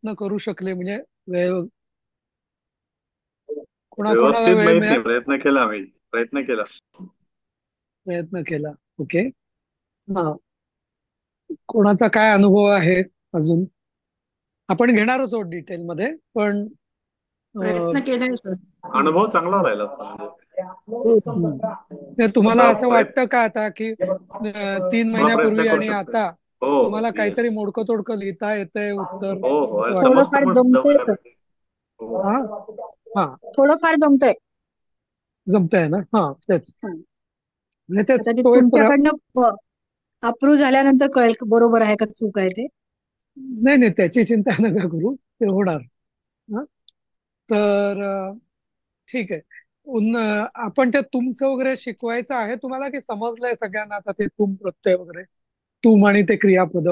प्रयत्न करू शकले म्हणजे वेळ कोणाकोणाला व्यवस्थित वेळ माहित मिळाल नाही, प्रयत्न केला मी. प्रयत्न केला. प्रयत्न केला. ओके. हा. कोणाचा काय अनुभव आहे अजून? आपण घेणारच आहोत डिटेलमध्ये पण प्रयत्न अं, केलाय सर. अनुभव चांगला राहिला म्हणजे. ते तुम्हाला स्वतः असं वाटतं प्रयत्न, का आता की 3 महिन्यापूर्वी करू आणि शकतोय. आता हो. तुम्हाला येस. काहीतरी मोडकं तोडकं लिहिता येतंय उत्तर हो हो, असं वाटतं? समजतं थोडंफार पण जमतंय सर. बऱ्यापैकी. हो. हा. हा. थोडंफार जमतंय. जमतंय ना? हा तेच. हं. म्हणजे तेच आता ते तो एक तुमच्याकडनं अप्रूव्ह झाल्यानंतर कळेल की बरोबर आहे का चूक आहे ते. नाही नाही, त्याची चिंता नका करू, ते होणार. हा. तर ठीक आहे. आपण ते तुमचं वगैरे शिकवायचं आहे तुम्हाला की समजलंय सगळ्यांना आता ते तुम प्रत्यय वगैरे तुम आणि ते क्रियापद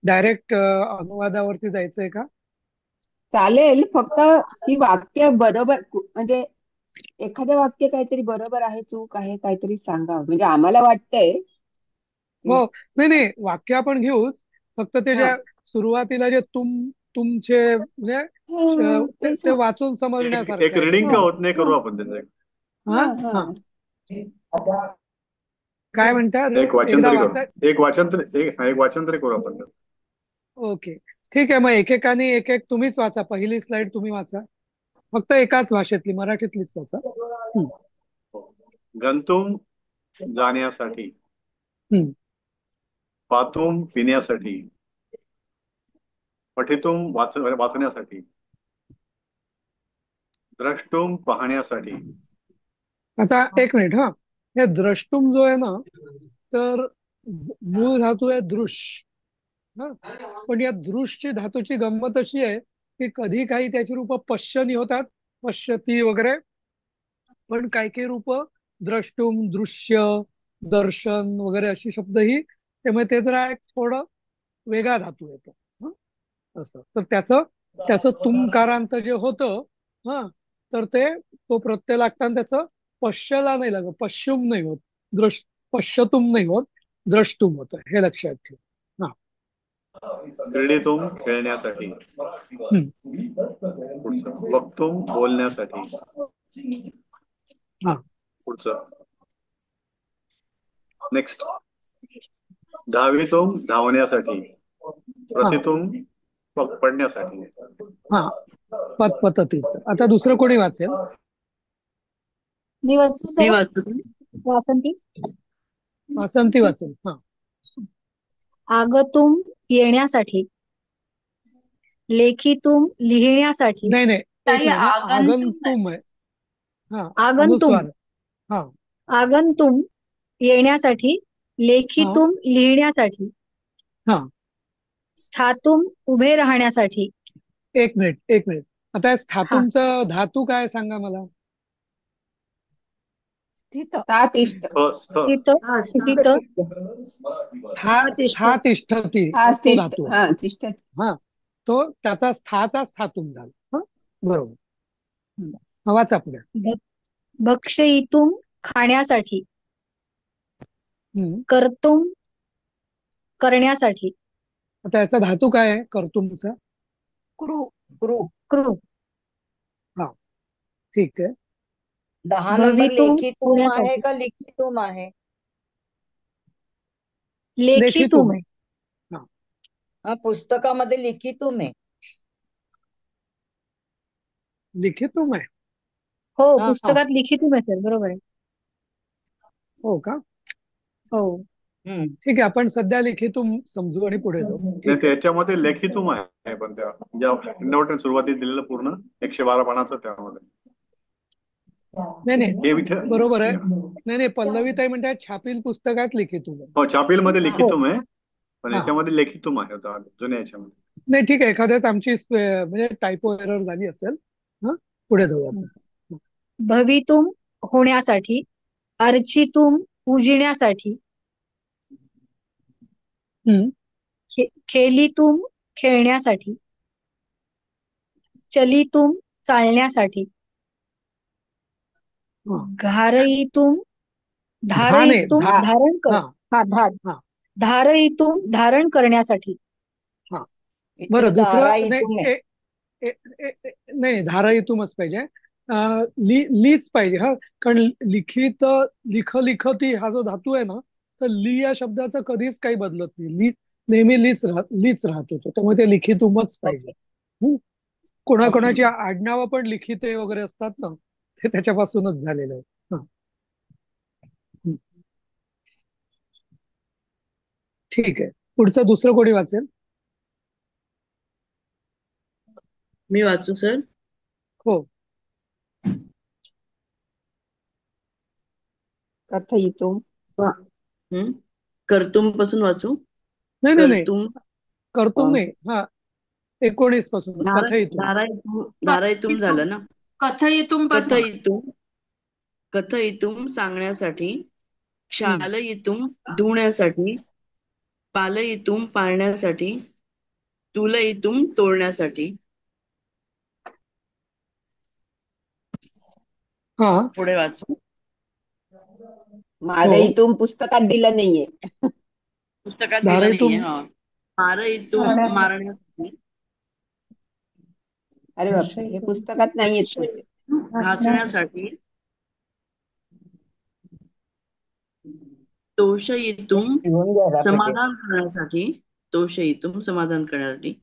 डायरेक्ट अनुवादावरती जायचंय का? चालेल, फक्त ती वाक्य बरोबर म्हणजे एखादं वाक्य काहीतरी बरोबर आहे, चूक आहे, काहीतरी सांगा. म्हणजे आम्हाला वाटतंय हो. की नाही नाही, वाक्य आपण घेऊच. फक्त ते हा ज्या सुरुवातीला जे तुमचे म्हणजे हा, ते ते ते वाचून एक समजण्यासारखं आहे रीडिंग ते. का हा होत नाही, हा करू आपण त्याचं. हा. हा हा हा. काय म्हणतात? एक वाचन एकदा तरी वाचा. करू. एक वाचन तरी करू आपण. ओके. ठीक आहे, मग एकेकाने एक एक तुम्हीच वाचा. पहिली स्लाइड तुम्ही वाचा. फक्त एकाच भाषेतली, मराठीतलीच वाचा. हम्म. गंतुम जाण्यासाठी, हम्म. पातुम पिण्यासाठी, पठितुम वाचण्यासाठी, द्रष्टुम पाहण्यासाठी. आता एक मिनिट. हा. हे द्रष्टुम जो आहे ना, तर मूळ धातू आहे दृश्य. हा. पण या दृश्य धातूची गंमत अशी आहे की कधी काही त्याची रूप पश्यनी होतात, पश्यती वगैरे. पण काही काही रूप द्रष्टुम, दृश्य, दर्शन वगैरे अशी शब्द ही त्यामुळे ते जरा एक थोडं वेगळा धातू येतो. हं? असं तर त्याचं त्याचं तुमकारांत जे होतं. हा. तर ते तो प्रत्यय लागताना त्याचं पश्यला नाही लागत, पश्युम नाही होत, पश्यतुम नाही होत, द्रष्टुम होतं. हे लक्षात ठेव. हा. क्रीडितुम खेळण्यासाठी, हम्म. पुढचं वक्तुम बोलण्यासाठी, हा. पुढचं नेक्स्ट धावितुम धावण्यासाठी, हा. प्रतितुम पडण्यासाठी. हा. पतपततीचं. आता दुसरं कोणी वाचेल? मी वाचू मी सर. वाचतो. वासंती. वासंती वाचेल. हा. आगतुम येण्यासाठी, लेखीतुम लिहिण्यासाठी. नाही नाही, एक ताई मिनिट. हा. आगंतुक आहे. आगंतुम आहे. हा. आगंतुम अनुस्वार. हा. आगंतुम येण्यासाठी, हा. लेखीतुम लिहिण्यासाठी, हा. स्थातुम उभे राहण्यासाठी. एक मिनिट, एक मिनिट. आता हा. धातूंचा धातू काय सांगा मला? तिथं सात इष्ट तिथं हा तिथं स्था स्था तिष्ठती, हा तो तिष्ठ धातू आहे. हा तिष्ठत. हा. तो त्याचा स्थाचा स्थातून झाला. हा. बरोबर. वाचा पुढे. भ- भक्षयितुम खाण्यासाठी, हम्म. कर्तुम करण्यासाठी. आता याचा धातू काय आहे कर्तुमचा? क्रू क्रू कृ. हा. ठीक आहे. 10 नंबर भवितुम लेखी तुम आहे होण्यासाठी. का लिखी तुम आहे? लेखितुम लेखीतुम आहे. आहे. हा. हा, पुस्तकामध्ये लिखी तुम आहे. लिखितुम आहे. हो, हा हा. पुस्तकात लिखीतुम आहे सर, बरोबर आहे. हो का? हो. हम्म. ठीक आहे, आपण सध्या लिखितुम समजू आणि पुढे जाऊ. नाही, ठीक आहे. त्याच्यामध्ये लेखितुम आहे, पण त्या ज्या इंडोर्टन सुरुवातीत दिलेलं पूर्ण 112 पानाचं त्यामध्ये नाही नाही, हे इथे. बरोबर आहे. नाही नाही, पल्लवी ताई म्हणतात छापील पुस्तकात लिखितुम आहे. हो, छापील मध्ये हा. हो. लिखितुम आहे, पण हा. याच्यामध्ये लेखितुम आहे जुन्या याच्यामध्ये. नाही ठीक आहे, एखाद्याच आमची म्हणजे टायपो एरर झाली असेल. हा. पुढे जाऊ आपण. भवितुम होण्यासाठी, अर्चितुम पूजण्यासाठी, हम्म. खेलितुम खेळण्यासाठी, चलितुम चालण्यासाठी, हा. घारयितुम धान आहे धारयितुम धा. धारण कर. हा. हा, हा. धारयितुम धारण करण्यासाठी. हा. इथे बरं, दुसरं दारा नाही. इतुम आहे. नाही, धारायितुमच पाहिजे. लीच पाहिजे हा. कारण लिखित, लिखती हा जो धातू आहे ना, तर ली या शब्दाचं कधीच काही बदलत नाही. ली नेहमी लीच राहतो तो, त्यामुळे ते लिखितुमच पाहिजे. ओके हं? ओके कोणाकोणाची आडनावं पण लिखिते वगैरे असतात ना, ते त्याच्यापासूनच झालेलं आहे. हं. हं. ठीक आहे. पुढचं दुसरं कोणी वाचेल? मी वाचू सर? हो. कथयितुम. हम्म. कर्तुम पासून वाचू? नाही नाही नाही, कर्तुम कर्तुम नाही. हा, 19 पासून धारा कथयितुम. धारायतुम धारायतुम झालं ना. कथयितुम पासून. कथयितुम कथयितुम सांगण्यासाठी, हं. क्षालयितुम धुण्यासाठी, पालयितुम पाळण्यासाठी, तुलयितुम तोडण्यासाठी. हा. पुढे वाचू? मारयितुम पुस्तकात दिलं नाहीये. पुस्तकात दिलं नाहीये. धारायितुम. हा. मारयितुम धुण्यासाठी. मारण्यासाठी, अरे बापरे, हे पुस्तकात नाहीयेत पुढचे. घासण्यासाठी, तोषयितुम घेऊन घ्यायला पाहिजे तोषयितुम समाधान करण्यासाठी,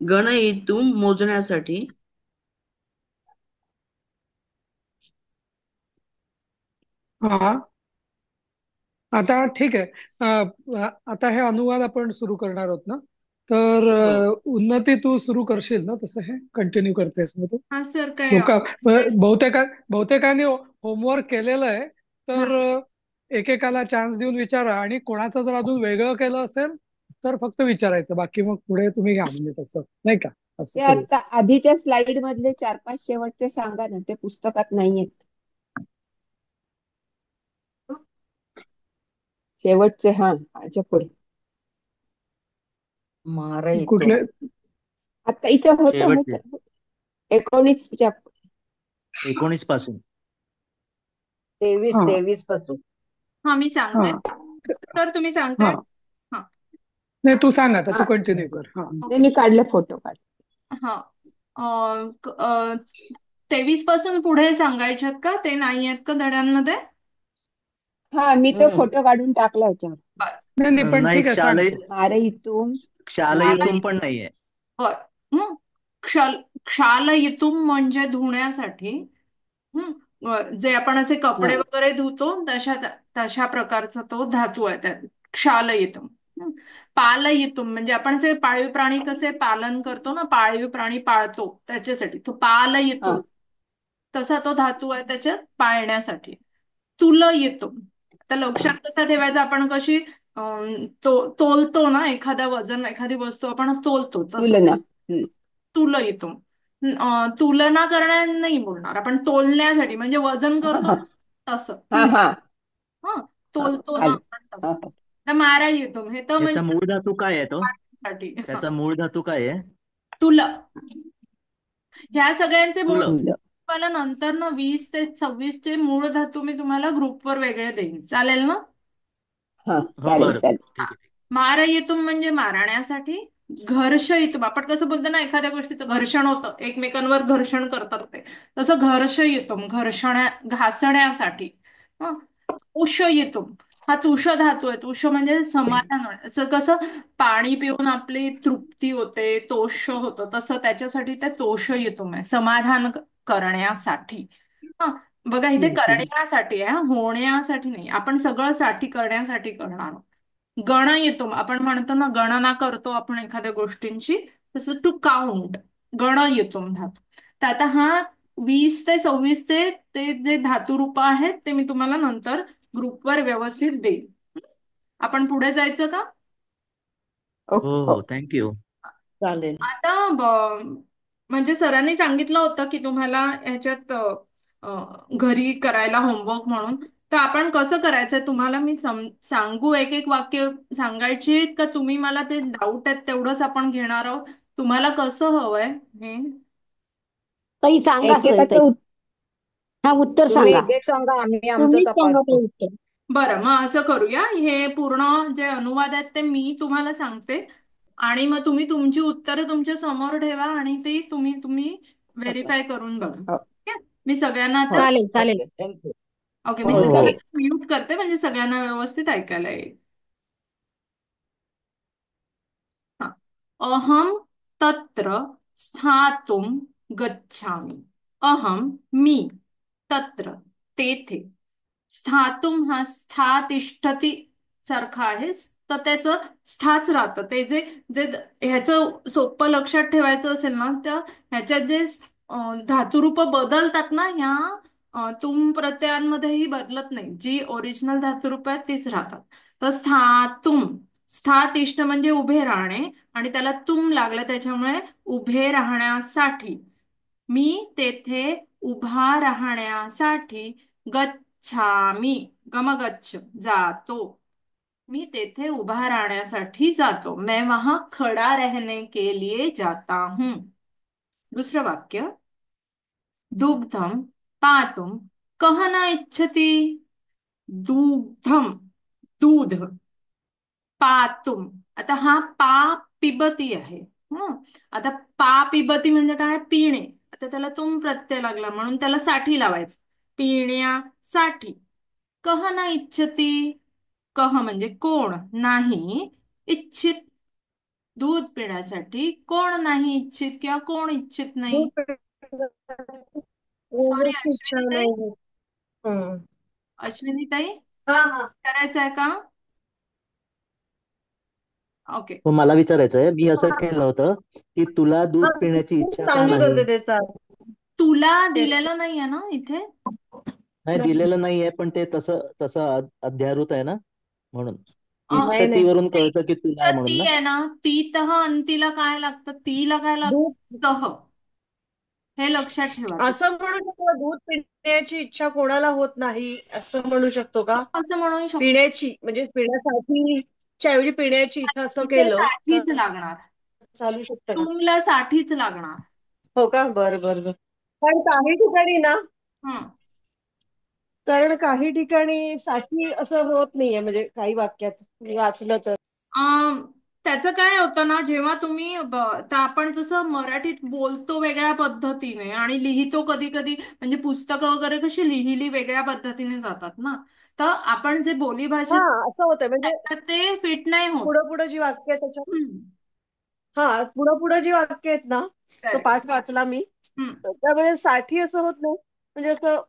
गणयितुम मोजण्यासाठी, हा. आता ठीक आहे. आता हे अनुवाद आपण सुरू करणार आहोत ना, तर हो. उन्नती तू सुरू करशील ना, तसं हे कंटिन्यू करतेस ना तू? हा सर, काय लोक बहुतेकांनी होमवर्क केलेलं आहे, तर एकेकाला चान्स देऊन विचारा. आणि कोणाचं जर अजून वेगळं केलं असेल तर फक्त विचारायचं, बाकी मग पुढे तुम्ही घ्या, म्हणजे तसं नाही का, असं ते करू. आता आधीच्या स्लाइड मधले 4-5 शेवटचे सांगा ना, ते पुस्तकात नाहीयेत. शेवटचे, हा, अच्छा पुढे. कुठले? मारयितुम आता इथं होतं शेवटचे 19च्या 19 पासून. 23 हा 23 पासून. हा, मी हा सांगते. सर, तुम्ही सांगताय? हा. हा. नाही, तू सांग आता, तू हा, कंटिन्यू कर. हा. ते मी काढले, फोटो काढ. हा. 23 पासून पुढे सांगायच्यात का? ते नाही आहेत का धड्यांमध्ये? हा, मी तो हम्म फोटो काढून टाकला ह्याच्यावर. नाही नाही, पण नाही, ठीक आहे, सांग तू. मारयितुम. क्षालयुतुम पण नाहीये. बर. हं. क्षालयितुम म्हणजे धुण्यासाठी. जे आपण असे हा कपडे वगैरे धुतो तशा प्रकारचा तो धातू आहे त्यात. क्षालयितुम. हं. पालयितुम म्हणजे आपण जे पाळीव प्राणी कसे पालन करतो ना, पाळीव प्राणी पाळतो त्याच्यासाठी तो हा पालयितुम. तसा तो धातू आहे त्याच्यात पाळण्यासाठी. तुलयितुम. आता लक्षात कसा ठेवायचा, आपण कशी तोलतो ना, एखादा वजन, एखादी वस्तू आपण तोलतो तसं. तुलना. तुलयितुम. तुलना करण्या नाही बोलणार आपण, तोलण्यासाठी म्हणजे वजन हा करतो हा ना, तसं. हा हा हा, हा, तोलतो ना आलं. आपण हा, तसं. हा. तर मारायितुम हे तर याचा म्हणजे मूळ धातू काय आहे तो? साठी. हा. त्याचा मूळ धातू काय आहे? तुल. ह्या सगळ्यांचे मूळ तुल. तुलं. तुम्हाला नंतर ना 20 ते 26 चे मूळ धातू मी तुम्हाला ग्रुपवर वेगळे देईन, चालेल ना? हा, हो, चालेल बरं, चालेल. ठीक आहे. मारयितुम म्हणजे मारण्यासाठी. घर्षयितुम, आपण कसं बोलतो ना, एखाद्या गोष्टीचं घर्षण होतं, एकमेकांवर घर्षण करतात ते, तसं घर्षयितुम घासण्यासाठी. हं. तुषयितुम. हा तुष धातू आहे. तुष म्हणजे समाधान असं, कसं पाणी पिऊन आपली तृप्ती होते, तोष होतं, तसं त्याच्यासाठी ते तोषयितुम आहे, समाधान करण्यासाठी. हा. बघा, इथे करण्यासाठी आहे, होण्यासाठी नाही. आपण सगळं साठी करण्यासाठी करणार आहोत. गणयितुम, आपण म्हणतो ना, गणना करतो आपण एखाद्या गोष्टींची, तसं टू काउंट. गणयितुम धातू. तर आता हा 20 ते 26 चे ते जे धातुरूप आहेत ते मी तुम्हाला नंतर ग्रुपवर व्यवस्थित देईन. आपण पुढे जायचं का? हो ओके, हो. हो, थँक्यू. चालेल. आता म्हणजे सरांनी सांगितलं होतं की तुम्हाला ह्याच्यात घरी करायला होमवर्क म्हणून. तर आपण कसं करायचंय, तुम्हाला मी सांगू, एक एक वाक्य सांगायची आहेत का? तुम्ही मला ते डाऊट आहेत तेवढंच आपण घेणार आहोत. तुम्हाला कसं हवंय हे? ताई सांगा एकेकाचं ताई. हा, उत्तर तुम्ही सांगा. एक एक सांगा, आम्ही आमचं तुम्हीच सांगा ते तपासतो. उत्तर. बरं, मग असं करूया, हे पूर्ण जे अनुवाद आहेत ते मी तुम्हाला सांगते, आणि मग तुम्ही तुमची उत्तरं तुमच्या समोर ठेवा आणि ती तुम्ही तुम्ही व्हेरीफाय करून बघा. हो ठीक आहे? मी सगळ्यांना हो आता चालेल चालेल. Okay thank you. ओके, मी हो हो सगळ्यांना म्यूट करते म्हणजे सगळ्यांना व्यवस्थित ऐकायला येईल. हा. अहम तत्र स्थातुम गच्छामि. अहम मी, तत्र तेथे, स्थातुम हा स्था तिष्ठती सारखा आहे, तर त्याचं स्थाच राहतं. ते जे जे ह्याचं सोपं लक्षात ठेवायचं असेल ना, तर ह्याच्यात जे धातुरूप बदलतात ना, ह्या तुम प्रत्ययांमध्येही बदलत नाही. जी ओरिजिनल धातुरूप आहेत तीच राहतात. तर स्थातुम, स्थातिष्ठ म्हणजे उभे राहणे आणि त्याला तुम लागलं त्याच्यामुळे उभे राहण्यासाठी. मी तेथे उभा राहण्यासाठी गच्छामी, गमगच्छ जातो. मी तेथे उभा राहण्यासाठी जातो. मैं वहां खड़ा रहने के लिए जाता हूं. दुसरं वाक्य, दुग्धम पातुम कह न इच्छति. दुग्धम, दूध, पातुम. आता हा पा पिबती आहे. आता पा पिबती म्हणजे काय, पिणे. आता त्याला तुम प्रत्यय लागला म्हणून त्याला साठी लावायचं, पिण्यासाठी. कह ना इच्छती, कह म्हणजे कोण, नाही, इच्छित दूध पिण्यासाठी कोण नाही इच्छित किंवा कोण इच्छित नाही. दूध सॉरी पिण्याची इच्छा अश्विनी ताई, नाही. हं. अश्विनी ताई हा हा. करायचं आहे का? ओके. मग मला विचारायचं आहे, मी असं केलं होतं की तुला दूध हा, पिण्याची खूप इच्छा का सांगित नाही. होते त्याचा. तुला येस. दिलेलं नाहीये ना इथे. नाही दिलेलं नाहीये, पण ते तसं तसं अध्यारूत आहे ना, म्हणून नाही नाही. इच्छतीवरून कळतं की तुला आहे म्हणून ती ना. आहे ना, ती तह अंतीला काय लागतं, तीला काय लागतं, दूध सह. हे लक्षात ठेवा तुम्ही. असं म्हणू शकतो, दूध पिण्याची इच्छा कोणाला होत नाही असं म्हणू शकतो का? असं म्हणू शकतो. पिण्याची म्हणजे पिण्यासाठी च्या ऐवजी पिण्याची इच्छा असं इथे केलं तर साठीच लागणार, चालू शकतं का? तुमला साठीच लागणार. हो का? बरं बरं बरं. पण काही ठिकाणी ना, हम्म. कारण काही ठिकाणी साठी असं होत नाहीये, म्हणजे काही वाक्यात मी वाचलं तर. अम, त्याचं काय होतं ना, जेव्हा तुम्ही तर आपण जसं मराठीत बोलतो वेगळ्या पद्धतीने आणि लिहितो कधी कधी, म्हणजे पुस्तकं वगैरे कशी लिहिली वेगळ्या पद्धतीने जातात ना, तर आपण जे बोली हा भाषेत असं होतंय म्हणजे त्याच्यात ते फिट नाही होत. पुढं पुढं जी वाक्य आहेत त्याच्यात, हम्म. हा पुढं पुढं जी वाक्य आहेत ना, तो Correct. पाठ वाचला मी, हम्म. तर त्यामध्ये साठी असं होत नाही, म्हणजे असं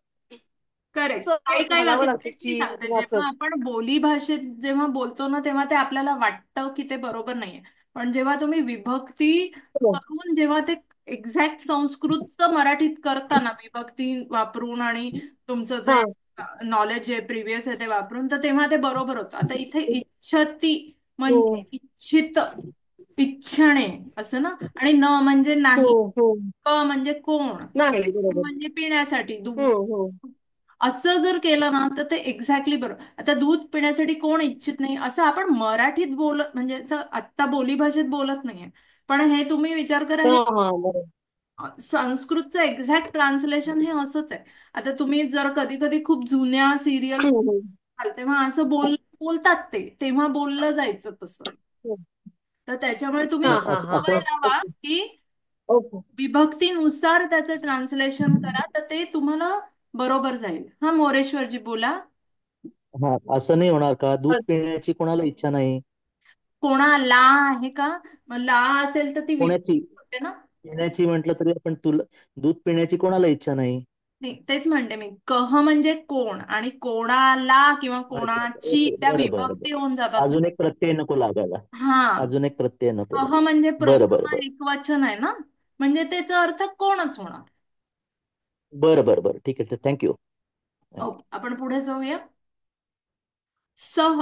करेक्ट. असं काही काही घालावं वाक्य लागतं तेच मी की सांगते, असं. जेव्हा आपण बोली भाषेत जेव्हा बोलतो ना, तेव्हा ते आपल्याला वाटतं की ते बरोबर नाहीये. पण जेव्हा तुम्ही विभक्ती करून जेव्हा ते एक्झॅक्ट संस्कृतचं मराठीत करताना, विभक्ती वापरून आणि तुमचं हा जे नॉलेज जे प्रिव्हियस आहे ते वापरून, तर तेव्हा ते बरोबर होतं. आता इथे इच्छती हो म्हणजे इच्छित, इच्छणे असं ना, आणि न म्हणजे हो नाही, हो. क म्हणजे कोण, नाही बरोबर. म्हणजे पिण्यासाठी हो दूध, हो. असं जर केलं ना तर ते एक्झॅक्टली बरोबर. आता दूध पिण्यासाठी कोण इच्छित नाही असं आपण मराठीत बोलत, म्हणजे असं आत्ता बोली भाषेत बोलत नाहीये. पण हे तुम्ही विचार करा, हा हे हा बरोबर. संस्कृतचं एक्झॅक्ट ट्रान्सलेशन हे असंच आहे. आता तुम्ही जर कधी कधी खूप जुन्या सिरियल्स हम्म, हम्म. तेव्हा असं बोलतात, ते तेव्हा बोललं जायचं तसं. हो. तर त्याच्यामुळे तुम्ही हा मग हा हा सवय असं लावा ओके की ओके. विभक्तीनुसार त्याचं ट्रान्सलेशन करा, तर ते तुम्हाला बरोबर जाईल. हा, मोरेश्वरजी बोला. हा असं नाही होणार का, दूध पिण्याची कोणाला इच्छा नाही. कोणाला आहे का, मग ला असेल तर ती कोणाची, विभक्ती होते ना. पिण्याची म्हटलं तरी आपण तुला, दूध पिण्याची कोणाला इच्छा नाही. नाही, तेच म्हणते मी, कह म्हणजे कोण आणि कोणाला किंवा अच्छा कोणाची, ओके, त्या बरं बरं विभक्ती बरं. होऊन जातात. अजून एक प्रत्यय नको लागायला. हा, अजून एक प्रत्यय नको कह लागायला. म्हणजे बरं बरं प्रथमा बरं. एकवचन आहे ना, म्हणजे त्याचा अर्थ कोणच होणार. बरं बरं बरं ठीक आहे, थँक्यू. ओके, आपण पुढे जाऊया. सह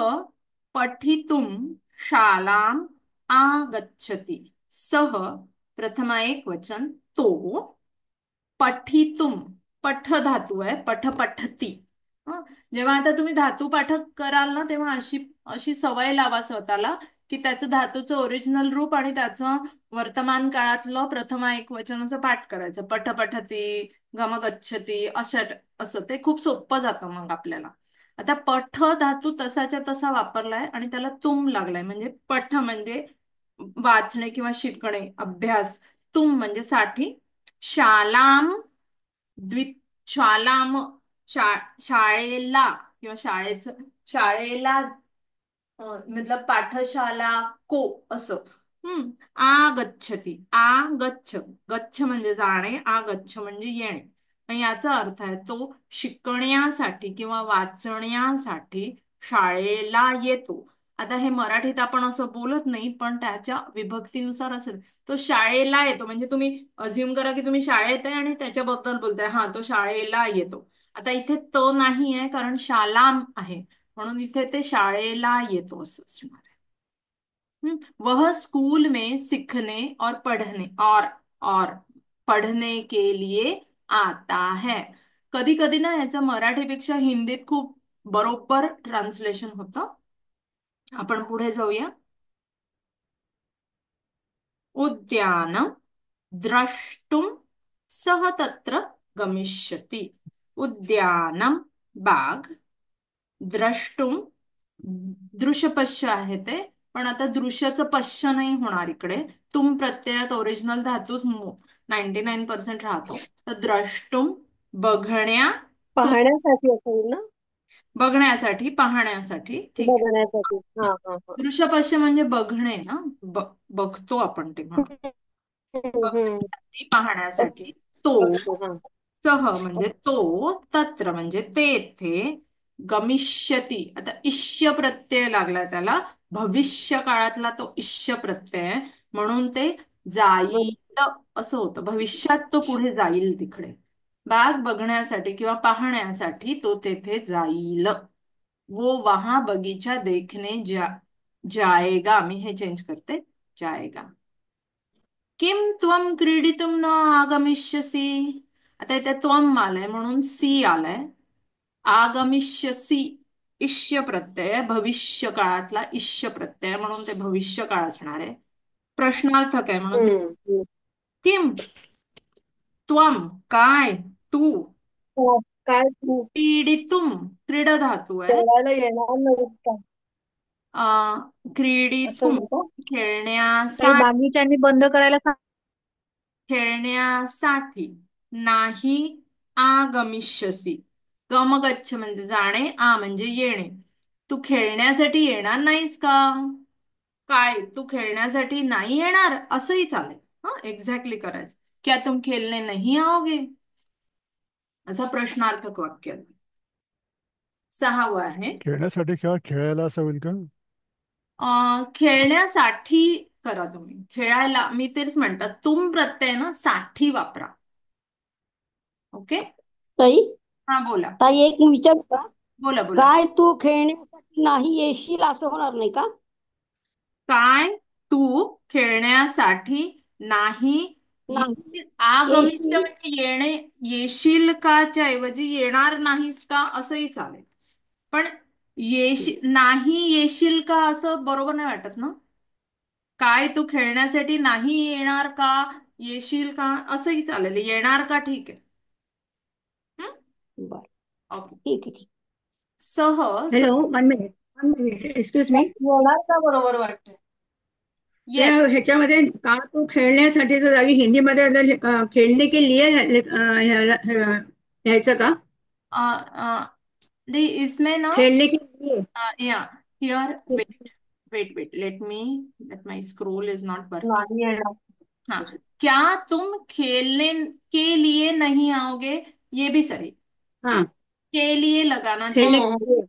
पठितुम शालाम आगच्छति. सह प्रथमा एक वचन, तो. पठितुम, पठ धातू आहे, पठ पठती. हं? जेव्हा आता तुम्ही धातू पाठक कराल ना, तेव्हा अशी अशी सवय लावा स्वतःला की त्याचं धातूचं ओरिजिनल रूप आणि त्याचं वर्तमान काळातलं प्रथमा एक वचनाचं पाठ करायचं. पठ पठती, गमगच्छती, असं ते खूप सोपं जातं मग आपल्याला. आता पठ धातू तसाच्या तसा वापरलाय आणि त्याला तुम लागलाय, म्हणजे पठ म्हणजे वाचणे किंवा शिकणे, अभ्यास. तुम म्हणजे साठी. शालाम, द्वि शालाम, शाळेला किंवा शाळेला, मतलब पाठशाला को असं. आगच्छती, गच्छ, गच्छ म्हणजे जाणे, आगच्छ म्हणजे येणे. आणि याचा अर्थ आहे तो शिकण्यासाठी किंवा वाचण्यासाठी शाळेला येतो. आता हे मराठीत आपण असं बोलत नाही, पण त्याच्या विभक्तीनुसार असेल. तो शाळेला येतो म्हणजे तुम्ही अज्युम करा की तुम्ही शाळेत आहे आणि त्याच्याबद्दल बोलताय, हा तो शाळेला येतो. आता इथे तो नाही आहे कारण शालाम आहे, म्हणून इथे ते शाळेला येतो असं असणार आहे. वह स्कूल में सीखने और और पढ़ने के लिए आता है. कधी कधी ना याचं मराठीपेक्षा हिंदीत खूप बरोबर ट्रान्सलेशन होतं. आपण पुढे जाऊया. उद्यानं द्रष्टुम सह तत्र गमिष्यति. उद्यानं बाग, द्रष्टुम दृश्यपश्य आहे ते, पण आता दृश्याचं पश्य नाही होणार इकडे. तुम प्रत्ययात ओरिजिनल धातूच 99% राहतो. तर द्रष्टुम बघण्या, तुम पाहण्यासाठी असेल ना? बघण्यासाठी, पाहण्यासाठी. ठीक आहे. बघण्यासाठी. हा हा हा. दृश्यपश्य म्हणजे बघणे ना, बघतो आपण ते म्हणून. हम्म. बघण्यासाठी, पाहण्यासाठी. ओके. तो बघतो. हा. सह म्हणजे तो, तत्र म्हणजे तेथे, गमिष्यती. आता इष्य प्रत्यय लागला त्याला, भविष्य काळातला तो इष्य प्रत्यय आहे, म्हणून ते जाईल असं होतं. भविष्यात तो पुढे जाईल तिकडे. बाग बघण्यासाठी किंवा पाहण्यासाठी तो तेथे जाईल. वो वहां बगीचा देखने जाएगा. मी हे चेंज करते, जाएगा. किम त्वम क्रीडितुम न आगमिष्यसि. आता इथे त्वम आलाय म्हणून सी आलाय. आगमिष्यसि इष्य प्रत्यय, भविष्य काळातला इष्य प्रत्यय, म्हणून ते भविष्य काळ असणार आहे. प्रश्नार्थक आहे म्हणून हम्म. किम, त्वम काय, तू, काय तू क्रीडितुम क्रीड धातू आहे. खेळायला येणार नाहीस का? असं क्रीडितुम म्हणतो. खेळण्यासाठी, बागीच्यांनी बंद करायला खेळण्यासाठी. नाही आगमिष्यसी. गमगच्छ म्हणजे जाणे, आ म्हणजे येणे. तू खेळण्यासाठी येणार नाहीस का? काय तू खेळण्यासाठी नाही येणार असंही चालेल. हा, एक्झॅक्टली करायचं. क्या तुम खेळणे नाही आओगे, असा प्रश्नार्थक वाक्य. 6वं आहे. खेळण्यासाठी किंवा खेळायला असं होईल का? खेळण्यासाठी करा तुम्ही. खेळायला मी तेच म्हणतात, तुम प्रत्यय ना साठी वापरा. ओके. ताई हा बोला ताई एक विचारू का? बोला बोला. काय तू खेळण्यासाठी नाही येशील असं होणार नाही का? काय तू खेळण्यासाठी नाही नाही आगमिष्य येशील. म्हणजे येणे, येशील काच्या ऐवजी येणार नाहीस का असंही चालेल. पण नाही येशील का असं बरोबर नाही वाटत ना. काय तू खेळण्यासाठी नाही येणार का, येशील का असंही चालेल. येणार का ठीक आहे. बर, ओके. ठीक आहे ठीक. सह hello, one minute excuse me. येणार का बरोबर वाटतंय? येस. ह्याच्यामध्ये का तू खेळण्यासाठीच्या जागी हिंदीमध्ये जर खेळणे के लिए लिहायचं का? इसमें ना, खेळणे के लिए. या here wait let my scroll is not working. नाही येणार. हाँ, क्या तुम खेलने के लिए नहीं आओगे, ये भी सही. हाँ, के लिए लगाना खेलने चाहिए. के लिए.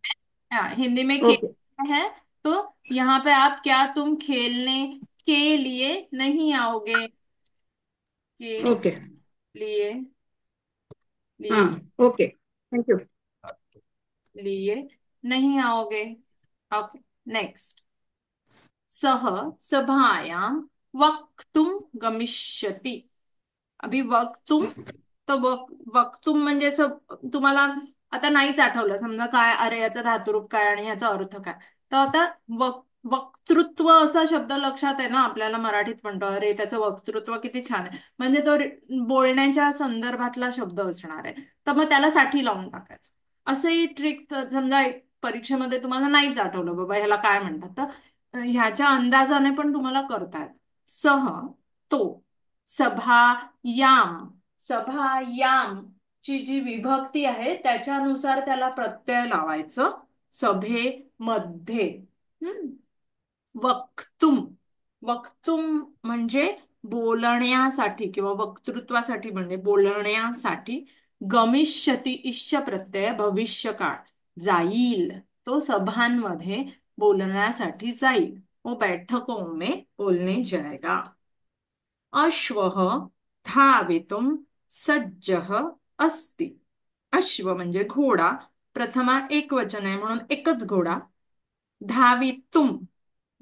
हाँ, हिंदी में के ओके है, तो यहाँ पे आप क्या तुम खेलने के लिए नहीं आओगे, के ओके. लिए, लिए हाँ, ओके, थँक्यू. लिए नहीं आओगे. ओके. नेक्स्ट. सह सभायां वक्तुम गमिष्यति. अभि वक्तुम, तर वक्तुम म्हणजे असं तुम्हाला आता नाहीच आठवलं समजा काय, अरे याचा धातुरूप काय आणि ह्याचा अर्थ काय, तर आता वक्तृत्व असा शब्द लक्षात आहे ना आपल्याला. मराठीत म्हणतो अरे त्याचं वक्तृत्व किती छान आहे, म्हणजे तो बोलण्याच्या संदर्भातला शब्द असणार आहे. तर मग त्याला साठी लावून टाकायचं. असंही ट्रिक्स समजा परीक्षेमध्ये तुम्हाला नाहीच आठवलं बाबा ह्याला काय म्हणतात, तर ह्याच्या अंदाजाने पण तुम्हाला करतायत. सह, तो, सभायाम. सभायाम ची जी विभक्ती आहे त्याच्यानुसार त्याला प्रत्यय लावायचं. सभेमध्ये. वक्तुम. वक्तुम म्हणजे बोलण्यासाठी किंवा वक्तृत्वासाठी, म्हणजे बोलण्यासाठी. गमिष्यती इष्य प्रत्यय भविष्यकाळ. जाईल, तो सभांमध्ये बोलण्यासाठी जाईल. वो बैठकों में बोलने जाएगा. अश्वः धावितुम सज्जः अस्ति. अश्व म्हणजे घोडा. प्रथमा एकवचन आहे म्हणून एकच घोडा. धावितुम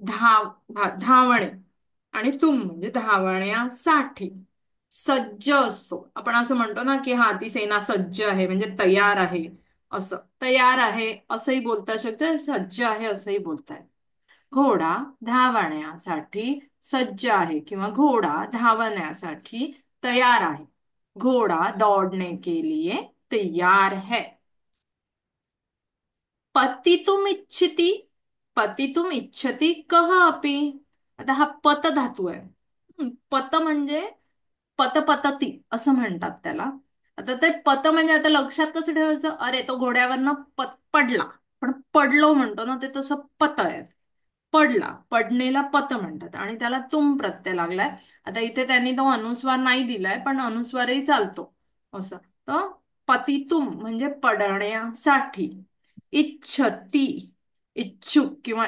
धावणे, आणि तुम म्हणजे धावण्यासाठी. सज्ज असतो. आपण असं म्हणतो ना की हा ती सेना सज्ज आहे म्हणजे तयार आहे. असं तयार आहे असंही बोलता शकतं, सज्ज आहे असंही बोलताय. घोडा धावण्यासाठी सज्ज आहे किंवा घोडा धावण्यासाठी तयार आहे. घोडा दौड़ने के लिए तैयार है. पतितुम इच्छति. पतितुम इच्छति कः अपि. आता हा पत धातू आहे. पत म्हणजे पतपतती असं म्हणतात त्याला. आता ते पत म्हणजे आता लक्षात कसं ठेवायचं, अरे तो घोड्यावरनं पडला, पण पडलो म्हणतो ना, ते तसं पत आहे. पडला, पडणेला पत म्हणतात आणि त्याला तुम प्रत्यय लागलाय. आता इथे त्यांनी तो अनुस्वार नाही दिलाय पण अनुस्वारही चालतो असं. तर पतितुम म्हणजे पडण्यासाठी. इच्छती, इच्छुक किंवा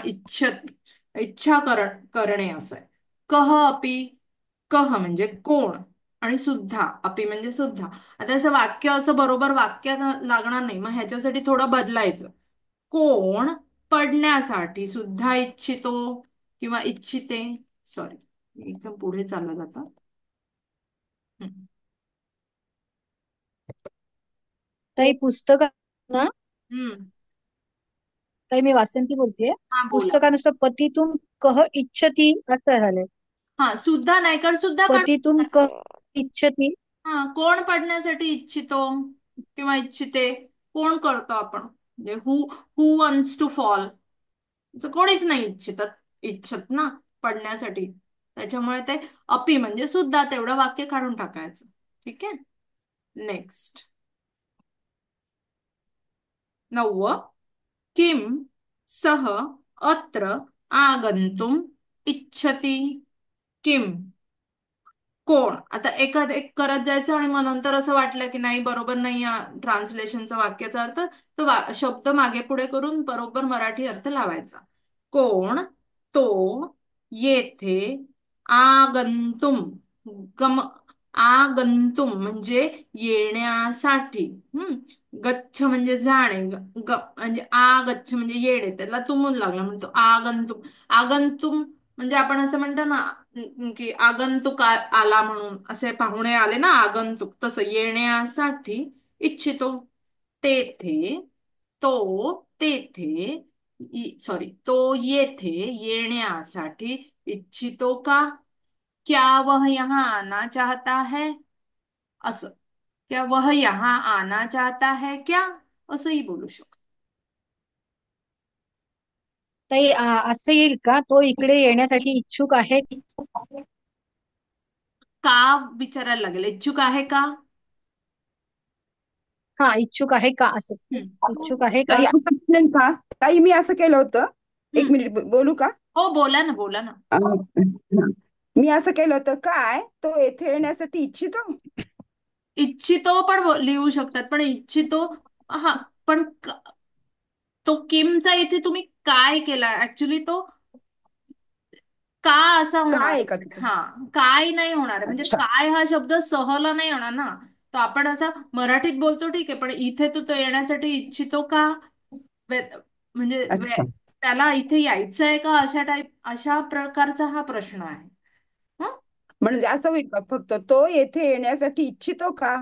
इच्छा करणे असं आहे. कह अपि. कह म्हणजे कोण, आणि सुद्धा. अपि म्हणजे सुद्धा. आता असं वाक्य असं बरोबर वाक्य लागणार नाही, मग ह्याच्यासाठी थोडं बदलायचं. कोण पडण्यासाठी सुद्धा इच्छितो किंवा इच्छिते. सॉरी, एकदम पुढे चाललं जातं. ताई पुस्तक ना, हम्म. ताई मी वासंती बोलतेय. हा बोला. पुस्तकानुसार पतितुम कह इच्छती असं झालंय. हा, सुद्धा नाही कर, सुद्धा पतितुम काढ. कह इच्छती. हा, कोण पडण्यासाठी इच्छितो किंवा इच्छिते, कोण करतो आपण, म्हणजे हु वन्स टू फॉल. कोणीच नाही इच्छत ना पडण्यासाठी. त्याच्यामुळे ते अपि म्हणजे सुद्धा, तेवढं वाक्य काढून टाकायचं. ठीक आहे. नेक्स्ट 9. किम सह अत्र आगंतुम इच्छति. किम कोण. आता एखाद एक करत जायचं आणि मग नंतर असं वाटलं की नाही बरोबर नाही या ट्रान्सलेशनचा वाक्याचा अर्थ, तर शब्द मागे पुढे करून बरोबर मराठी अर्थ लावायचा. कोण तो येथे आगंतुम. आगंतुम म्हणजे येण्यासाठी. गच्छ म्हणजे जाणे, म्हणजे आगच्छ म्हणजे येणे, त्याला तुमून लागला म्हणतो आगंतुम. आगंतुम म्हणजे आपण असं म्हणतो ना की आगंतुक आला म्हणून, असे पाहुणे आले ना आगंतुक, तसं येण्यासाठी इच्छितो. तेथे, तो तेथे, सॉरी तो येथे येण्यासाठी इच्छितो का. क्या वह यहाँ आना चाहता है. असं, क्या वह यहाँ आना चाहता है क्या, असंही बोलू शकतो. ताई असं येईल का, तो इकडे येण्यासाठी इच्छुक आहे. का विचारायला लागेल, इच्छुक आहे का. हा, इच्छुक आहे का असं. इच्छुक आहे का. ताई असं असेल का. ताई मी असं केलं होतं. एक मिनिट बोलू का. हो बोला ना, बोला ना. मी असं केलं होतं, काय तो येथे येण्यासाठी इच्छितो. इच्छितो पण लिहू शकतात, पण इच्छितो. हा, पण तो किमचा इथे तुम्ही काय केला, ऍक्च्युली तो का असा होणार. काय का तिथे? हा, काय नाही होणार आहे, म्हणजे काय हा शब्द सहला नाही होणार ना. तर आपण असा मराठीत बोलतो ठीक आहे, पण इथे तो येण्यासाठी इच्छितो का, म्हणजे त्याला इथे यायचं आहे का, अशा प्रकारचा हा प्रश्न आहे. म्हणजे असं होईल का, फक्त तो येथे येण्यासाठी इच्छितो का.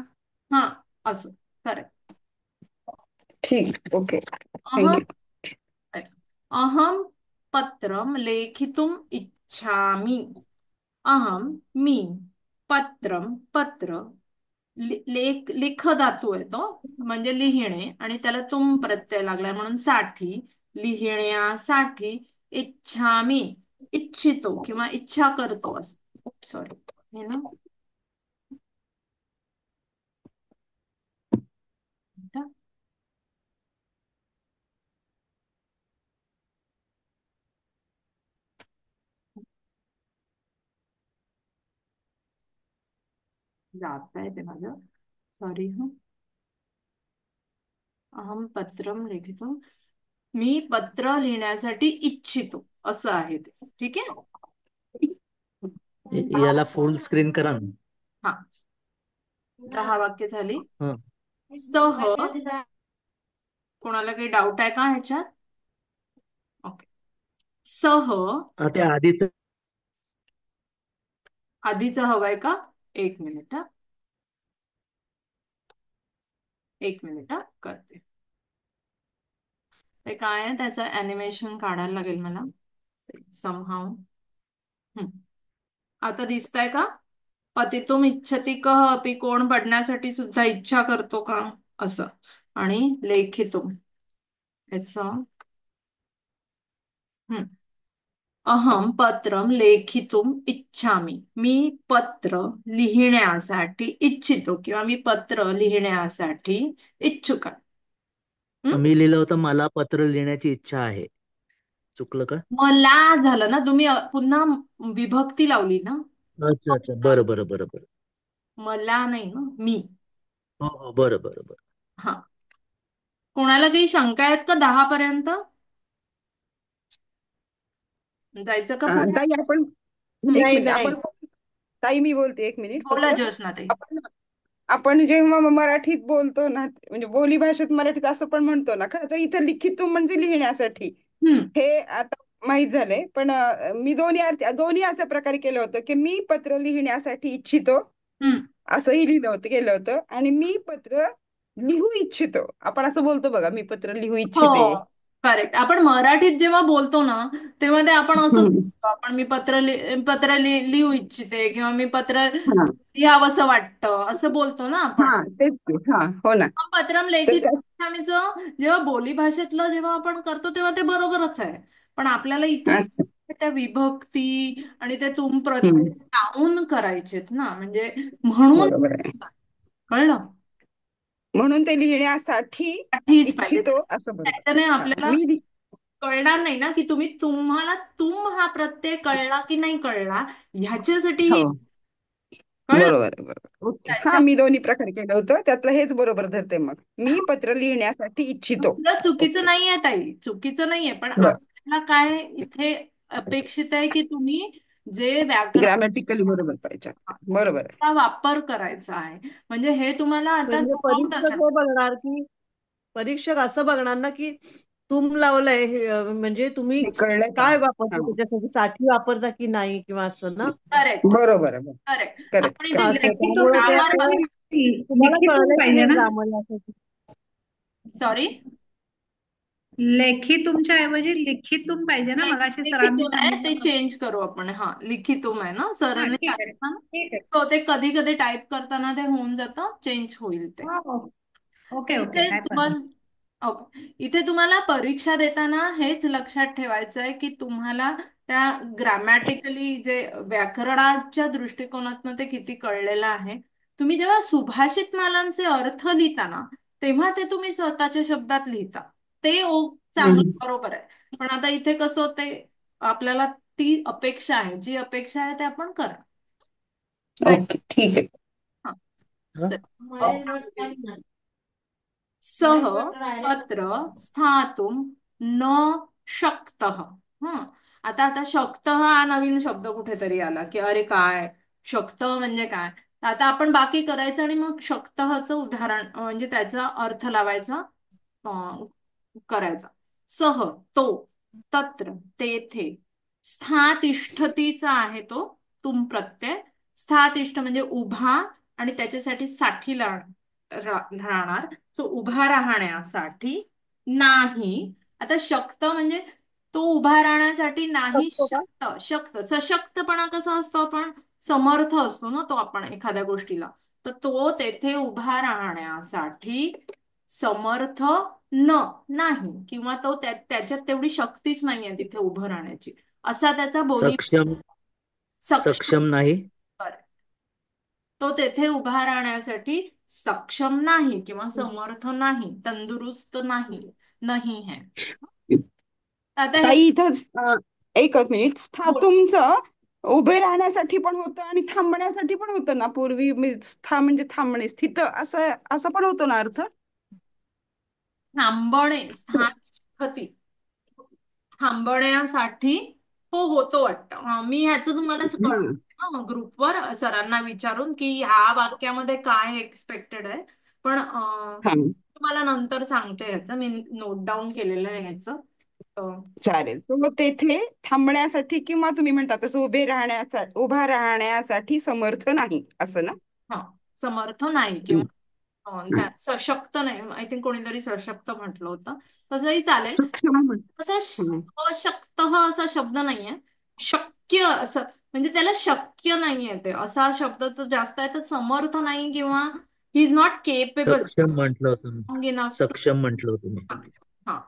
हा, असं खरं. ठीक, ओके, अहम थँक्यू. अहम पत्रम लेखितुम इच्छामि. अहम मी, पत्रम पत्र, लेख धातू आहे तो, म्हणजे लिहिणे, आणि त्याला तुम प्रत्यय लागलाय म्हणून साठी, लिहिण्यासाठी इच्छामी, इच्छितो किंवा इच्छा करतो असं. सॉरी, हे ना जात आहे ते माझं. सॉरी. अहम पत्रम लिखितो, मी पत्र लिहिण्यासाठी इच्छितो असं आहे ते. ठीक आहे. याला फुल स्क्रीन करा ना. हा, 10 वाक्य झाली. हं. सह, कोणाला काही डाऊट आहे का ह्याच्यात? ओके. सह, ते आधीच आधीचं हवंय का? एक मिनिट हा, एक मिनिट हा, करते. ते काय आहे त्याचं अॅनिमेशन काढायला लागेल मला समहाव. आता दिसतंय का? पतितुम इच्छती कह अपि, कोण पडण्यासाठी सुद्धा इच्छा करतो का असं. आणि लेखितुम, याचं अहम पत्रम लेखितुम इच्छामी, मी पत्र लिहिण्यासाठी इच्छितो किंवा मी पत्र लिहिण्यासाठी इच्छुक आहे. मी लिहिलं होतं मला पत्र लिहिण्याची इच्छा आहे. चुकलं का? मला झालं ना, तुम्ही पुन्हा विभक्ती लावली ना. अच्छा अच्छा, बरं बरं बरं बरं. मला नाही ना, मी. हो हो, बरं बरं बरं. हा, कोणाला काही शंका आहेत का 10 पर्यंत? जायचं का पुढे? ताई आपण एक नाही मिनिट नाही आपण ताई मी बोलते एक मिनिट बोला फक्त. ज्योत्स्ना ताई. आपण आपण जेव्हा मराठीत बोलतो ना, म्हणजे बोली भाषेत मराठीत असं पण म्हणतो ना, खरं तर इथं लिखितो म्हणजे लिहिण्यासाठी हे आता माहित झालंय. पण मी दोन्ही अशा प्रकारे केलं होतं की मी पत्र लिहिण्यासाठी इच्छितो असंही केलं होतं, आणि मी पत्र लिहू इच्छितो आपण असं बोलतो बघा, मी पत्र लिहू इच्छिते. हो, करेक्ट. आपण मराठीत जेव्हा बोलतो ना, तेव्हा ते आपण असं बोलतो, आपण मी पत्र लिहू इच्छिते किंवा मी पत्र लिहावंसं वाटतं असं बोलतो ना आपण. हा तेच ते. हा हो ना. पत्रम लेखित जेव्हा बोली भाषेतलं जेव्हा आपण करतो तेव्हा ते बरोबरच आहे. पण आपल्याला इथे त्या विभक्ती आणि ते लावून करायचेत ना, म्हणजे म्हणून. बरोबर आहे. कळलं? म्हणून ते लिहिण्यासाठी हीच पाहिजे. इच्छितो असं त्याच्याने बरोबर. आपल्याला मी कळणार नाही ना की तुम्हाला हा प्रत्यय कळला की नाही कळला, ह्याच्यासाठी हो कळलं. बरोबर बरोबर. ओके. हा, मी दोन्ही प्रकारे केलं होतं, त्यातलं हेच बरोबर धरते. मग मी पत्र लिहिण्यासाठी इच्छितो. चुकीचं नाहीये ताई, चुकीचं नाहीये. पण बरं. आपल्याला काय इथे अपेक्षित आहे की तुम्ही जे व्याकरण ग्रामॅटिकली बरोबर पाहिजे. बरोबर आहे. वापर करायचा आहे. म्हणजे हे तुम्हाला आता म्हणजे परीक्षक हे बघणार की परीक्षक असं बघणार ना की तुम लावलंय म्हणजे तुम्ही कळलंय का? काय वापरता त्याच्यासाठी, साठी वापरता की नाही किंवा असं ना. करेक्ट बरोबर आहे. करेक्ट. करेक्ट आपण इथे असं लेखितून त्यामुळे तुम्हाला लिखितून कळलंय की पाहिजे नाही ना, ग्रामर यासाठी. सॉरी, लेखितुमच्या ऐवजी लिखितून पाहिजे ना, मगाशी सरांनी लिखितूम आहे ते सांगितलं. चेंज करू आपण. हा, लिखितूम आहे ना, सरांनी ठीक आहे, सांगितलं ना. ठीक आहे. तो ते कधी कधी टाईप करताना ते होऊन जातं, चेंज होईल ते. हो, ओके ओके, इथे काय तुम्हाला इथे तुम्हाला परीक्षा देताना हेच लक्षात ठेवायचं आहे की तुम्हाला त्या ग्रामॅटिकली जे व्याकरणाच्या दृष्टिकोनातनं ते किती कळलेलं आहे. तुम्ही जेव्हा सुभाषित मालांचे अर्थ लिहिता ना, तेव्हा ते तुम्ही स्वतःच्या शब्दात लिहिता, ते चांगलं बरोबर आहे. पण आता इथे कसं होतंय, आपल्याला ती अपेक्षा आहे, जी अपेक्षा आहे ते आपण करा. ओके, ठीक आहे. सह पत्र स्थातुम न शक्तः. आता आता शक्तः हा नवीन शब्द कुठेतरी आला की अरे काय शक्त म्हणजे काय. आता आपण बाकी करायचं आणि मग शक्तःचं उदाहरण म्हणजे त्याचा अर्थ लावायचा करायचा. सह तो, तत्र तेथे, स्थातिष्ठतीचा आहे तो तुम प्रत्यय. स्थातिष्ठ म्हणजे उभा आणि त्याच्यासाठी साठी राहणार, तो उभा राहण्यासाठी नाही. आता शक्त म्हणजे तो उभा राहण्यासाठी नाही. शक्त, शक्त सशक्तपणा कसा असतो, आपण समर्थ असतो ना तो आपण एखाद्या गोष्टीला, तर तो तेथे उभा राहण्यासाठी समर्थ न नाही किंवा तो त्याच्यात तेवढी शक्तीच नाहीये तिथे उभं राहण्याची, असा त्याचा बोली सक्षम सक्षम. सक्षम नाही. तो तेथे उभा राहण्यासाठी सक्षम नाही किंवा समर्थ नाही, तंदुरुस्त नाही, नाही है. आता हे ताई इथंच एकच मिनिट, तुमचं उभे राहण्यासाठी पण होतं आणि थांबण्यासाठी पण होतं ना पूर्वी. स्था म्हणजे थांबणे, स्थित, असं असं पण होतो ना अर्थ. थांबणे, स्थान, थांबण्यासाठी हो होतो वाटतं. मी ह्याचं तुम्हाला ग्रुपवर सरांना विचारून की ह्या वाक्यामध्ये काय एक्सपेक्टेड आहे, पण तुम्हाला नंतर सांगते. ह्याचं मी नोट डाऊन केलेलं आहे ह्याचं. चालेल. तर मग तेथे थांबण्यासाठी किंवा तुम्ही म्हणता तसं उभा राहण्यासाठी समर्थ नाही, असं ना. हा, समर्थ नाही किंवा सशक्त नाही. आय थिंक कोणीतरी सशक्त म्हटलं होतं, तसंही चालेल. असं अशक्त हा असा शब्द नाहीये, शक्य असं म्हणजे त्याला शक्य नाहीये ते असा शब्द तो जास्त आहे. तर समर्थ नाही किंवा ही इज नॉट केपेबल. सक्षम म्हटलं होतं, सक्षम म्हटलं होतं मी. हा,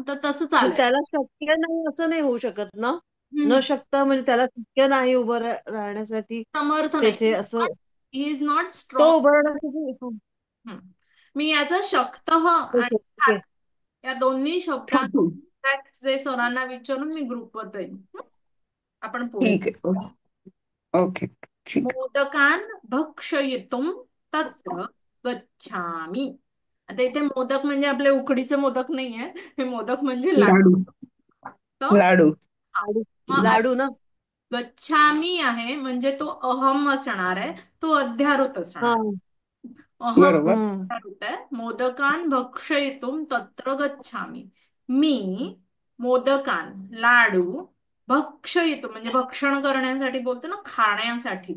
तर तसं चालेल. त्याला शक्य नाही असं नाही होऊ शकत ना. न शकता म्हणजे त्याला शक्य नाही उभं राहण्यासाठी समर्थ तेथे नाही, असं. ही इज नॉट तो स्ट्रॉंग. उभं राहण्यासाठी मी याचा शक्त आणि ठाक या दोन्ही शब्दांचे जे सरांना विचारून मी ग्रुपवर जाईन. आपण पुढे. ओके. मोदकान भक्षयितुम तत्र गच्छामी. आता इथे मोदक म्हणजे आपले उकडीचे मोदक नाहीये, हे मोदक म्हणजे लाडू. लाडू लाडू ना. गच्छामी आहे म्हणजे तो अहम असणार आहे, तो अध्यारोत असणार. अहम अध्यारोत आहे. मोदकान भक्षयितुम तत्र गच्छामी. मी मोदकान लाडू भक्षयितुम म्हणजे भक्षण करण्यासाठी बोलतो ना, खाण्यासाठी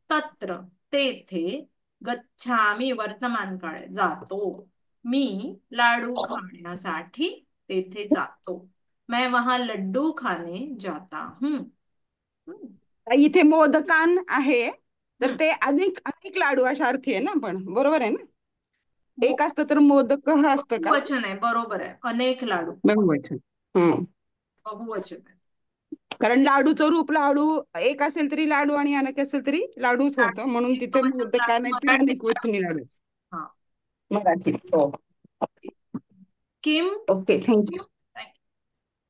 तत्र तेथे गच्छामी वर्तमान काळ जातो. मी लाडू खाण्यासाठी तेथे जातो. मैं वहां लड्डू खाने जाता हूं. इथे मोदकान आहे तर ते अनेक अनेक लाडू अशा अर्थी आहे ना, पण बरोबर आहे ना. एक असतं तर मोदक असतं का. बहुवचन आहे, बरोबर आहे. अनेक लाडू बहुवचन. बहुवचन आहे. कारण लाडूचं रूप लाडू एक असेल तरी लाडू आणि अनेक असेल तरी लाडूच होतं, म्हणून तिथे मोदकाने ते अनेक वचनी लाडू मराठीत. किम. Okay, thank you.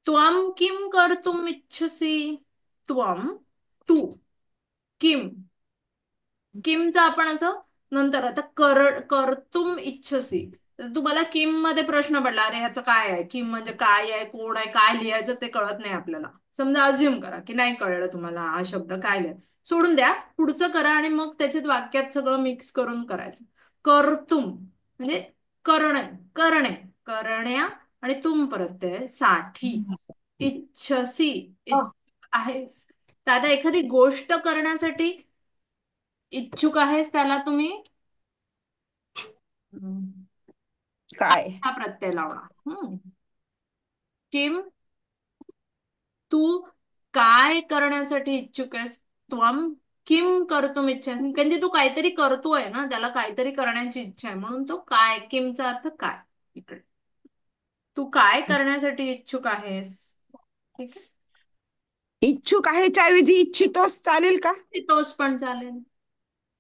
त्वम किम कर्तुम इच्छसी. त्वम तू. किम किमचा आपण असं नंतर. आता कर्तुम इच्छसी, तुम्हाला किम मध्ये प्रश्न पडला, अरे ह्याचं काय आहे, किम म्हणजे काय आहे, कोण आहे, काय लिहायचं ते कळत नाही आपल्याला. समजा अज्युम करा की नाही कळलं तुम्हाला हा शब्द काय लिहायचं, सोडून द्या, पुढचं करा आणि मग त्याच्यात वाक्यात सगळं मिक्स करून करायचं. कर्तुम म्हणजे करणे, करण्या आणि तुम प्रत्यय साठी. इच्छसी आहेस. तर आता एखादी गोष्ट करण्यासाठी इच्छुक आहेस, त्याला तुम्ही काय हा प्रत्यय लावणार. किम तू काय करण्यासाठी इच्छुक आहेस. त्वम किम कर्तुम इच्छा, म्हणजे तू काहीतरी करतोय ना, त्याला काहीतरी करण्याची इच्छा आहे, म्हणून तो काय. किमचा अर्थ काय. इकडे तू काय करण्यासाठी इच्छुक आहेस. ठीक आहे, इच्छुक आहे ऐवजी इच्छितोस चालेल का. इच्छितोस पण चालेल.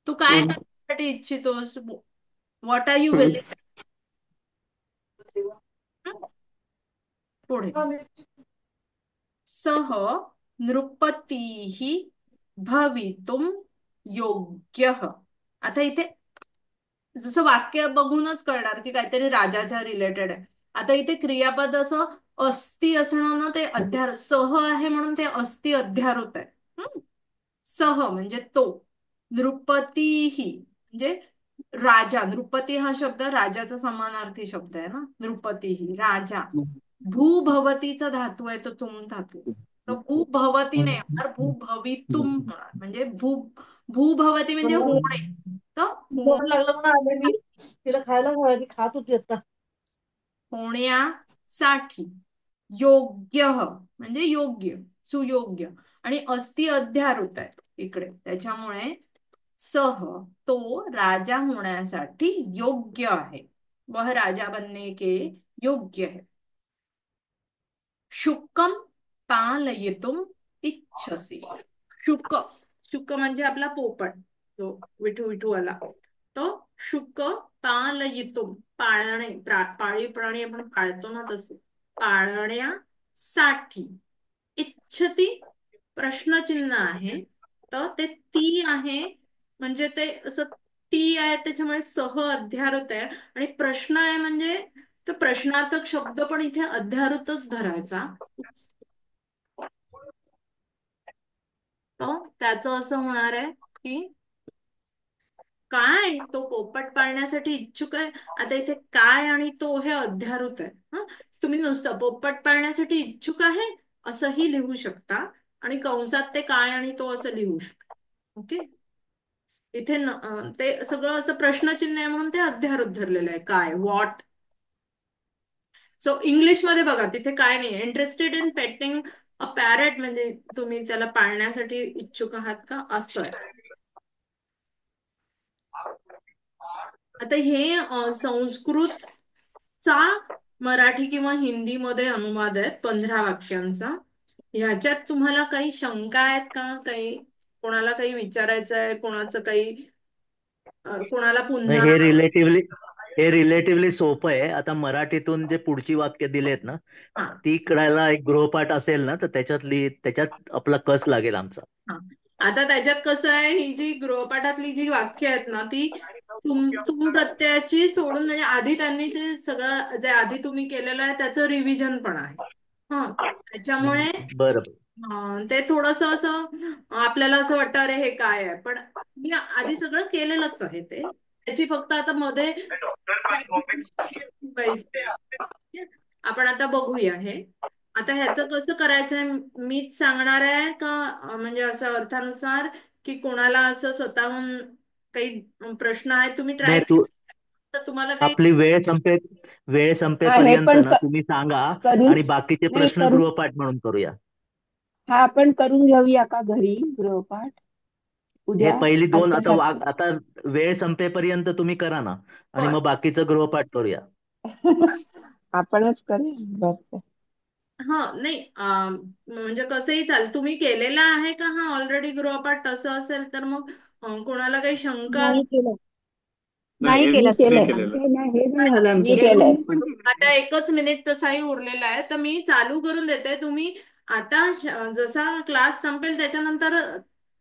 तू काय करण्यासाठी इच्छितोस, व्हॉट आर यू विलिंग. पुढे सह नृपतीः भवितुम योग्यः. आता इथे जसं वाक्य बघूनच कळणार की काहीतरी राजाच्या रिलेटेड आहे. आता इथे क्रियापद असं अस्ति असणं ना, ते अध्यार सह आहे म्हणून ते अस्ति अध्यारोत आहे. सह म्हणजे तो. नृपतीही म्हणजे राजा. नृपती हा शब्द राजाचा समानार्थी शब्द आहे ना, नृपतीही राजा. भूभवतीचा धातू आहे तो तुम धातू. तर भूभवती नाही होणार, भूभवितुम होणार. म्हणजे भूभवती म्हणजे होणे. तर लागलं म्हणून आले मी, तिला खायला घालायची, खात होती आता. होण्यासाठी. योग्य म्हणजे योग्य, सुयोग्य आणि अस्ति अध्यारोत आहे इकडे, त्याच्यामुळे सह तो राजा होण्यासाठी योग्य आहे, वह राजा बनने के योग्य है. शुकम पालयितुम इच्छसी. शुक, शुक म्हणजे आपला पोपट, तो विठू विठू आला तो. शुक पालयितुम, पाळणे, पाळीव प्राणी आपण पाळतो ना तसं, पाळण्यासाठी. इच्छती प्रश्नचिन्ह आहे, तर ते ती आहे, म्हणजे ते असं ती आहे त्याच्यामुळे सह अध्यारोत आहे. आणि प्रश्न आहे म्हणजे तर प्रश्नार्थक शब्द पण इथे अध्यारोतच धरायचा. तर त्याचं असं होणार आहे की काय तो पोपट पाळण्यासाठी इच्छुक आहे. आता इथे काय आणि तो हे अध्यारोत आहे. तुम्ही नुसतं पोपट पाळण्यासाठी इच्छुक आहे असंही लिहू शकता आणि कंसात ते काय आणि तो असं लिहू शकता. ओके, इथे ते सगळं असं प्रश्नचिन्ह आहे म्हणून ते अध्यारोत धरलेलं आहे. काय, व्हॉट. सो इंग्लिश मध्ये बघा तिथे काय नाही, interested in painting a parrot म्हणजे तुम्ही त्याला पाळण्यासाठी इच्छुक आहात का, असं आहे. आता हे संस्कृतचा मराठी किंवा हिंदी मध्ये अनुवाद आहे 15 वाक्यांचा. ह्याच्यात तुम्हाला काही शंका आहेत का, काही कोणाला काही विचारायचं आहे, कोणाचं काही कोणाला पुन्हा. हे रिलेटिव्हली सोपं आहे. आता मराठीतून जे पुढची वाक्य दिलेत ना, ती कळायला एक गृहपाठ असेल ना, तर त्याच्यात आपला कस लागेल आमचा. आता त्याच्यात कसं आहे, ही जी गृहपाठातली जी वाक्य आहेत ना, ती तुम प्रत्ययाची सोडून, म्हणजे आधी त्यांनी ते सगळं जे आधी तुम्ही केलेलं आहे त्याचं रिव्हिजन पण आहे. त्याच्यामुळे ते थोडस असं आपल्याला असं वाटतं अरे हे काय आहे, पण मी आधी सगळं केलेलंच आहे ते. त्याची फक्त आता मध्ये आपण आता बघूया. हे आता ह्याचं कसं करायचंय मीच सांगणार आहे का, म्हणजे असं अर्थानुसार, की कोणाला असं स्वतःहून काही प्रश्न आहेत तुम्ही ट्राय तर तुम्हाला काही. आपली वेळ संपेपर्यंत ना तुम्ही सांगा आणि बाकीचे प्रश्न गृहपाठ म्हणून करूया. हा आपण करून घेऊया का घरी गृहपाठ उद्या. पहिली 2 आता वेळ संपेपर्यंत तुम्ही करा ना, आणि मग बाकीचं गृहपाठ करूया. आपणच करूया. नाही म्हणजे कसंही चालेल. तुम्ही केलेला आहे का हा ऑलरेडी गृहपाठ? तसं असेल तर मग कोणाला काही शंका नाही केलं. आता 1च मिनिट तसाही उरलेला आहे, तर मी चालू करून देते. तुम्ही आता जसा क्लास संपेल त्याच्यानंतर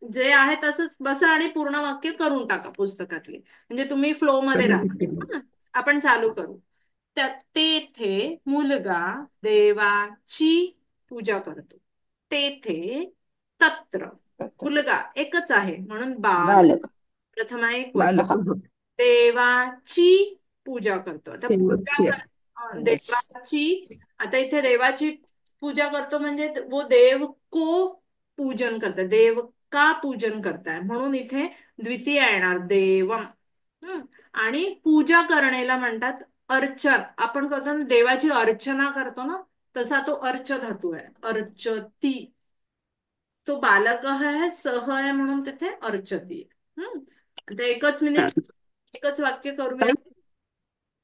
जे आहे तसंच बसा आणि पूर्ण वाक्य करून टाका पुस्तकातले, म्हणजे तुम्ही फ्लो मध्ये राहा. आपण चालू करू. तेथे मुलगा देवाची पूजा करतो. तेथे, तत्र. मुलगा एकच आहे म्हणून बालक. प्रथम आहे देवाची पूजा करतो. आता देवाची, आता इथे देवाची पूजा करतो म्हणजे वो देव को पूजन करतात, देव का पूजन करताय म्हणून इथे द्वितीय येणार देवम. आणि पूजा करणेला म्हणतात अर्चन. आपण करतो ना देवाची अर्चना करतो ना, तसा तो अर्च धातू आहे, अर्चती. तो बालक आहे, सह आहे म्हणून तिथे अर्चती. आता 1च मिनिट 1च वाक्य करूया.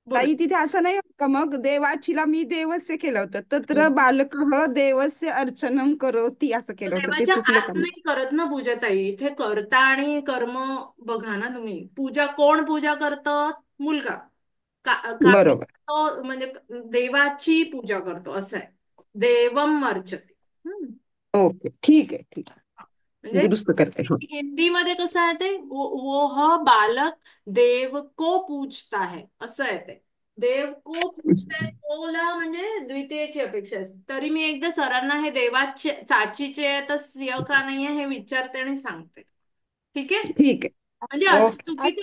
ताई तिथे असं नाही का मग देवाचीला मी देवस्य केलं होतं, तत्र बालक देवस्य अर्चनम करोती असं केलं होतं, ते चुकलं का? नाही करत ना पूजा ताई, इथे कर्ता आणि कर्म बघा ना तुम्ही. पूजा कोण पूजा करतं? मुलगा. बरोबर, म्हणजे देवाची पूजा करतो असं आहे. देवम अर्चती. ओके, ठीक आहे. म्हणजे दुरुस्त करते. हिंदीमध्ये कसं आहे ते, वो बालक देव को पूजता है असं आहे ते. देव को पूजताय कोला म्हणजे द्वितीयची अपेक्षा असते. तरी मी एकदा सरांना हे देवाचे चाचीचे तर सिंह का नाहीये हे विचारते आणि सांगते. ठीक आहे ठीक आहे. म्हणजे असं चुकीचं